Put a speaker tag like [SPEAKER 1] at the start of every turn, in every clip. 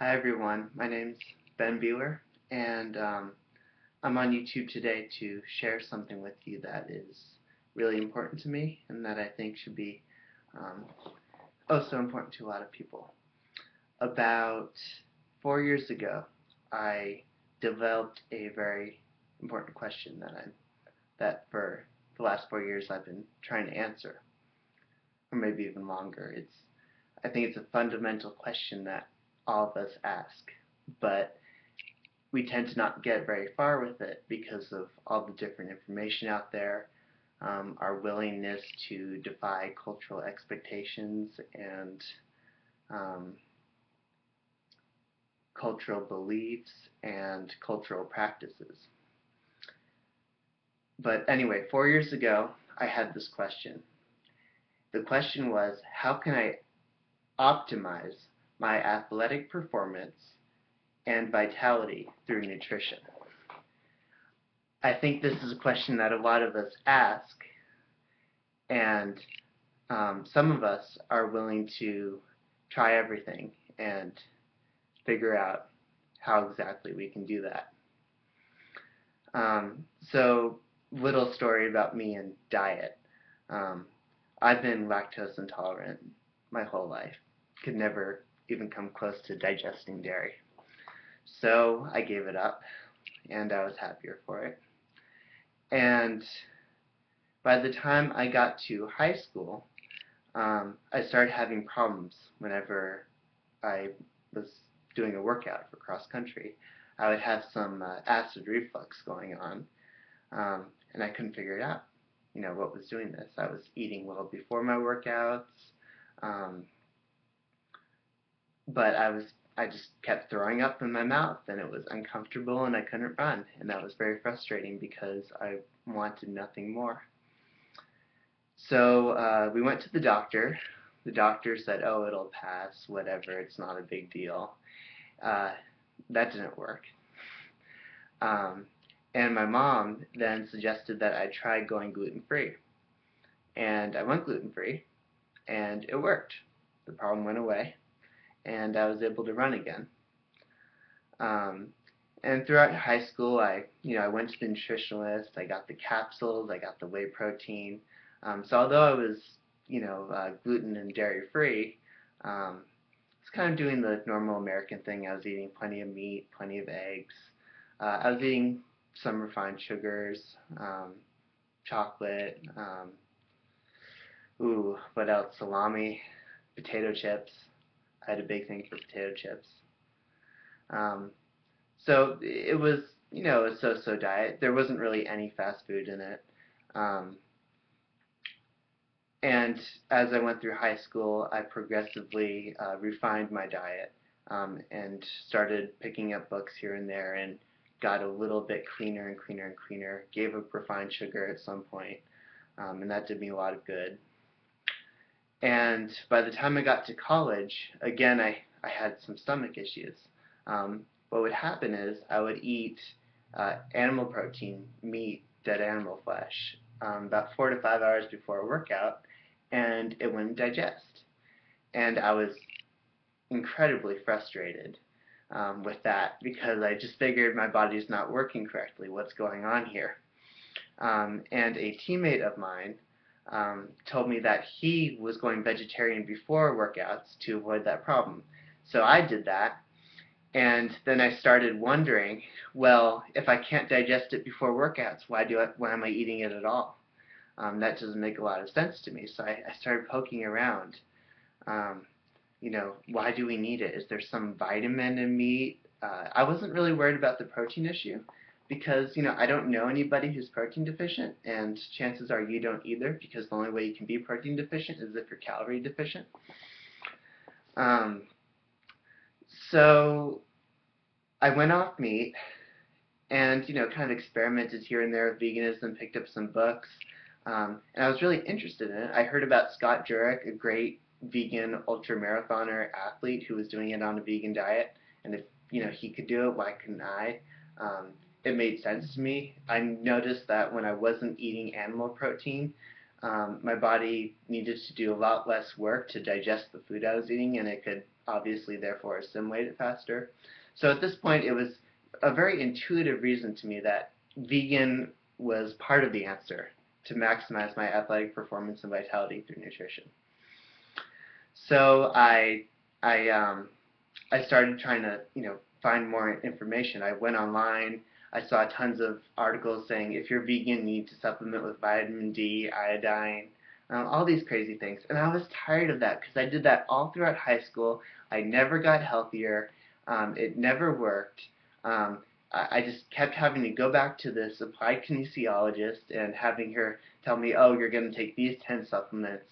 [SPEAKER 1] Hi everyone, my name's Ben Beeler, and I'm on YouTube today to share something with you that is really important to me and that I think should be um, oh so important to a lot of people. About 4 years ago, I developed a very important question that for the last 4 years I've been trying to answer, or maybe even longer. I think it's a fundamental question that all of us ask, but we tend to not get very far with it because of all the different information out there, our willingness to defy cultural expectations and um, cultural beliefs and cultural practices. But anyway, 4 years ago, I had this question. The question was, how can I optimize my athletic performance and vitality through nutrition? I think this is a question that a lot of us ask, and some of us are willing to try everything and figure out how exactly we can do that. So, little story about me and diet. Um, I've been lactose intolerant my whole life. Could never even come close to digesting dairy. So I gave it up, and I was happier for it. And by the time I got to high school, I started having problems whenever I was doing a workout for cross country. I would have some acid reflux going on, and I couldn't figure it out. What was doing this? I was eating well before my workouts, um, but I just kept throwing up in my mouth, and it was uncomfortable, and I couldn't run, and that was very frustrating because I wanted nothing more. So we went to the doctor. The doctor said, "Oh, it'll pass, whatever, it's not a big deal." Uh, that didn't work. Um, and my mom then suggested that I try going gluten-free. And I went gluten-free, and it worked. The problem went away, and I was able to run again. Um, and throughout high school, I went to the nutritionalist. I got the capsules. I got the whey protein. So although I was, gluten and dairy free, I was kind of doing the normal American thing. I was eating plenty of meat, plenty of eggs. I was eating some refined sugars, chocolate. What else? Salami, potato chips. I had a big thing for potato chips. Um, so it was, a so-so diet. There wasn't really any fast food in it. Um, and as I went through high school, I progressively refined my diet and started picking up books here and there and got a little bit cleaner and cleaner and cleaner. Gave up refined sugar at some point, and that did me a lot of good. And by the time I got to college, again, I had some stomach issues. What would happen is I would eat animal protein, meat, dead animal flesh, about 4 to 5 hours before a workout, and it wouldn't digest. And I was incredibly frustrated with that because I just figured my body's not working correctly. What's going on here? And a teammate of mine told me that he was going vegetarian before workouts to avoid that problem. So I did that, and then I started wondering, well, if I can't digest it before workouts, why am I eating it at all? That doesn't make a lot of sense to me. So I started poking around. Um, why do we need it? Is there some vitamin in meat? I wasn't really worried about the protein issue because, I don't know anybody who's protein deficient, and chances are you don't either because the only way you can be protein deficient is if you're calorie deficient. Um, so I went off meat and, kind of experimented here and there with veganism, picked up some books, and I was really interested in it. I heard about Scott Jurek, a great vegan ultramarathoner athlete who was doing it on a vegan diet, and if he could do it, why couldn't I? Um, it made sense to me. I noticed that when I wasn't eating animal protein, my body needed to do a lot less work to digest the food I was eating, and it could obviously therefore assimilate it faster. So at this point, it was a very intuitive reason to me that vegan was part of the answer to maximize my athletic performance and vitality through nutrition. So I started trying to find more information. I went online. I saw tons of articles saying if you're vegan, you need to supplement with vitamin D, iodine, all these crazy things. And I was tired of that because I did that all throughout high school. I never got healthier. It never worked. I just kept having to go back to this applied kinesiologist and having her tell me, oh, you're going to take these 10 supplements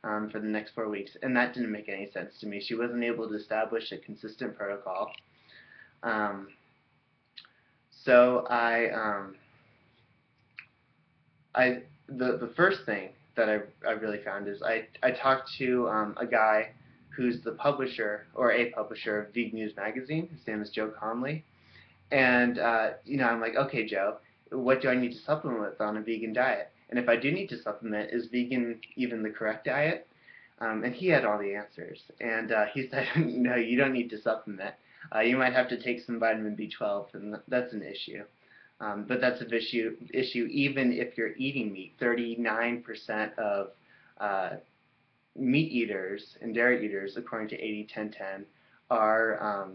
[SPEAKER 1] for the next 4 weeks. And that didn't make any sense to me. She wasn't able to establish a consistent protocol. So the first thing that I really found is I talked to a guy who's the publisher or a publisher of Vegan News Magazine. His name is Joe Conley, and I'm like, okay, Joe, what do I need to supplement with on a vegan diet? And if I do need to supplement, is vegan even the correct diet? And he had all the answers, and he said, no, you don't need to supplement. You might have to take some vitamin B12, and that's an issue. But that's an issue even if you're eating meat. 39% of meat eaters and dairy eaters, according to 80-10-10, are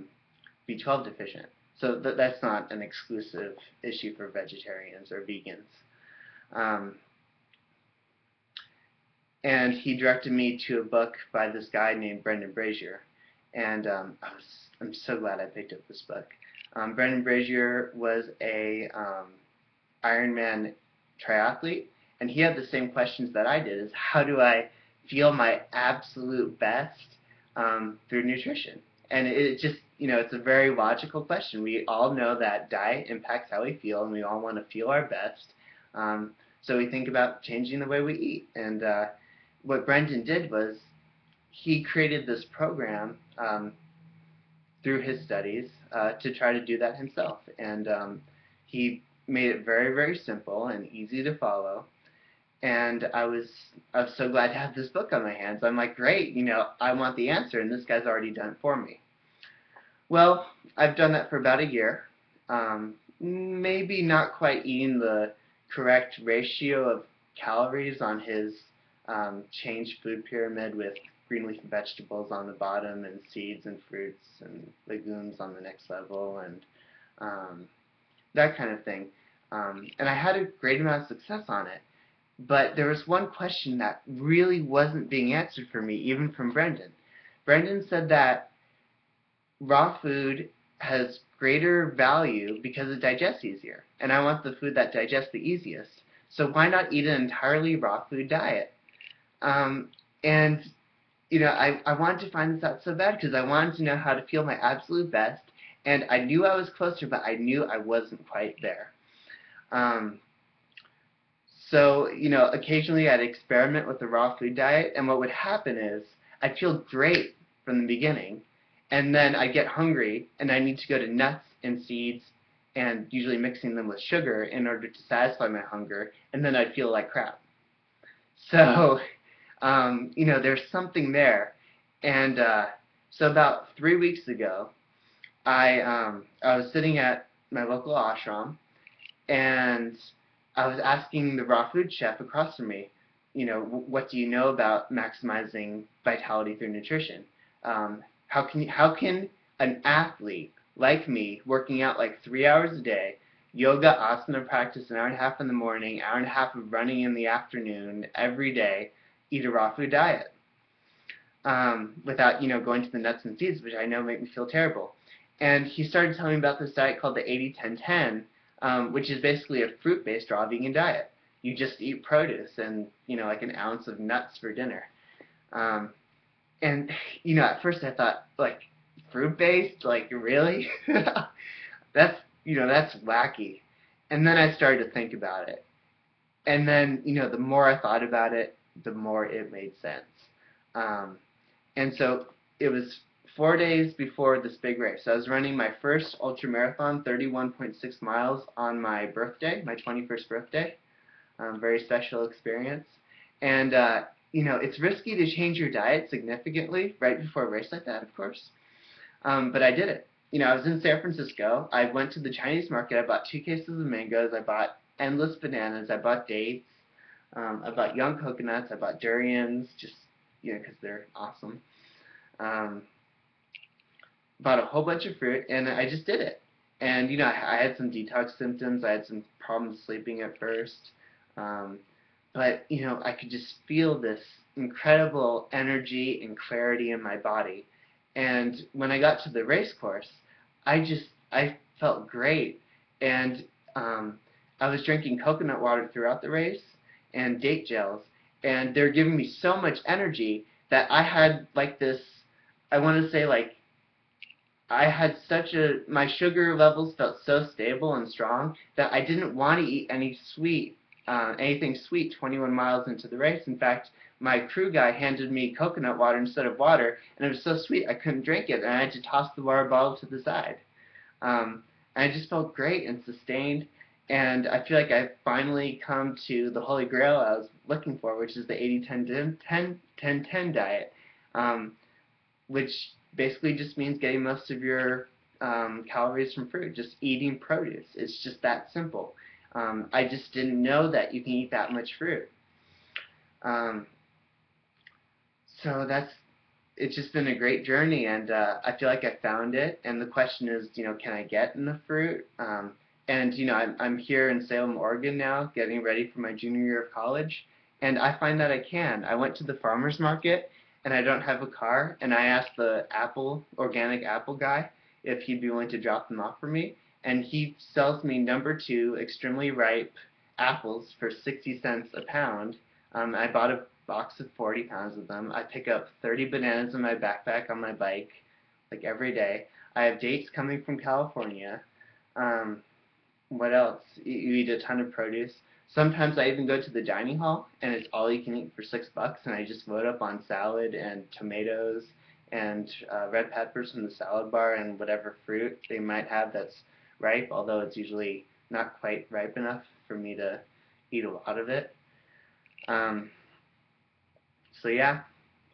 [SPEAKER 1] B12 deficient. So that's not an exclusive issue for vegetarians or vegans. And he directed me to a book by this guy named Brendan Brazier, and I'm so glad I picked up this book. Brendan Brazier was a Ironman triathlete, and he had the same questions that I did: is how do I feel my absolute best through nutrition? And it just, it's a very logical question. We all know that diet impacts how we feel, and we all want to feel our best. So we think about changing the way we eat. And what Brendan did was he created this program through his studies to try to do that himself. And he made it very, very simple and easy to follow. And I was so glad to have this book on my hands. I'm like, great, I want the answer, and this guy's already done it for me. Well, I've done that for about a year. Maybe not quite eating the correct ratio of calories on his changed food pyramid with green leafy vegetables on the bottom and seeds and fruits and legumes on the next level and that kind of thing. And I had a great amount of success on it. But there was one question that really wasn't being answered for me, even from Brendan. Brendan said that raw food has greater value because it digests easier. And I want the food that digests the easiest. So why not eat an entirely raw food diet? I wanted to find this out so bad because I wanted to know how to feel my absolute best. And I knew I was closer, but I knew I wasn't quite there. So, occasionally I'd experiment with the raw food diet, and what would happen is I'd feel great from the beginning, and then I'd get hungry, and I need to go to nuts and seeds, and usually mixing them with sugar in order to satisfy my hunger, and then I'd feel like crap. So, there's something there. And so about 3 weeks ago, I was sitting at my local ashram, and I was asking the raw food chef across from me, what do you know about maximizing vitality through nutrition? How can an athlete like me, working out like 3 hours a day, yoga, asana practice an hour and a half in the morning, hour and a half of running in the afternoon, every day, eat a raw food diet? Without, going to the nuts and seeds, which I know make me feel terrible. And he started telling me about this diet called the 80-10-10, which is basically a fruit-based raw vegan diet. You just eat produce and, like an ounce of nuts for dinner. And, at first I thought, like, fruit-based? Like, really? That's wacky. And then I started to think about it. And then, the more I thought about it, the more it made sense. And so it was 4 days before this big race. I was running my first ultramarathon, 31.6 miles, on my birthday, my 21st birthday. Very special experience. And it's risky to change your diet significantly right before a race like that, of course. But I did it. I was in San Francisco. I went to the Chinese market. I bought 2 cases of mangoes. I bought endless bananas. I bought dates. I bought young coconuts. I bought durians, just because they're awesome. Um, Bought a whole bunch of fruit, and I just did it. And I had some detox symptoms. I had some problems sleeping at first, um, but I could just feel this incredible energy and clarity in my body. And when I got to the race course, I felt great, and I was drinking coconut water throughout the race and date gels, and they're giving me so much energy that I had like this. I want to say like I had my sugar levels felt so stable and strong that I didn't want to eat anything sweet 21 miles into the race. In fact, my crew guy handed me coconut water instead of water, and it was so sweet I couldn't drink it, and I had to toss the water bottle to the side. And I just felt great and sustained, and I feel like I've finally come to the holy grail I was looking for, which is the 80-10-10-10-10 diet. Which basically just means getting most of your calories from fruit, just eating produce. It's just that simple. I just didn't know that you can eat that much fruit. Um, so it's just been a great journey, and I feel like I found it. And the question is, can I get enough fruit? And I'm here in Salem, Oregon now, getting ready for my junior year of college, and I find that I can. I went to the farmer's market, and I don't have a car, and I asked the organic apple guy if he'd be willing to drop them off for me, and he sells me #2 extremely ripe apples for 60 cents a pound. I bought a box of 40 pounds of them. I pick up 30 bananas in my backpack on my bike, like every day. I have dates coming from California. Um, what else? You eat a ton of produce. Sometimes I even go to the dining hall, and it's all you can eat for $6, and I just load up on salad and tomatoes and red peppers from the salad bar and whatever fruit they might have that's ripe, although it's usually not quite ripe enough for me to eat a lot of it. Um, so yeah,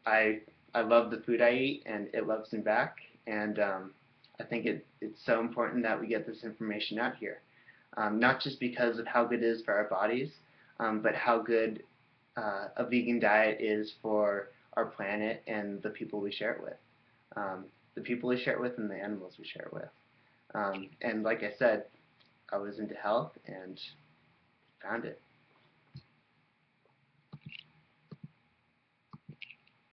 [SPEAKER 1] I love the food I eat, and it loves me back, and I think it's so important that we get this information out here. Not just because of how good it is for our bodies, but how good a vegan diet is for our planet and the people we share it with. The people we share it with and the animals we share it with. And like I said, I was into health and found it.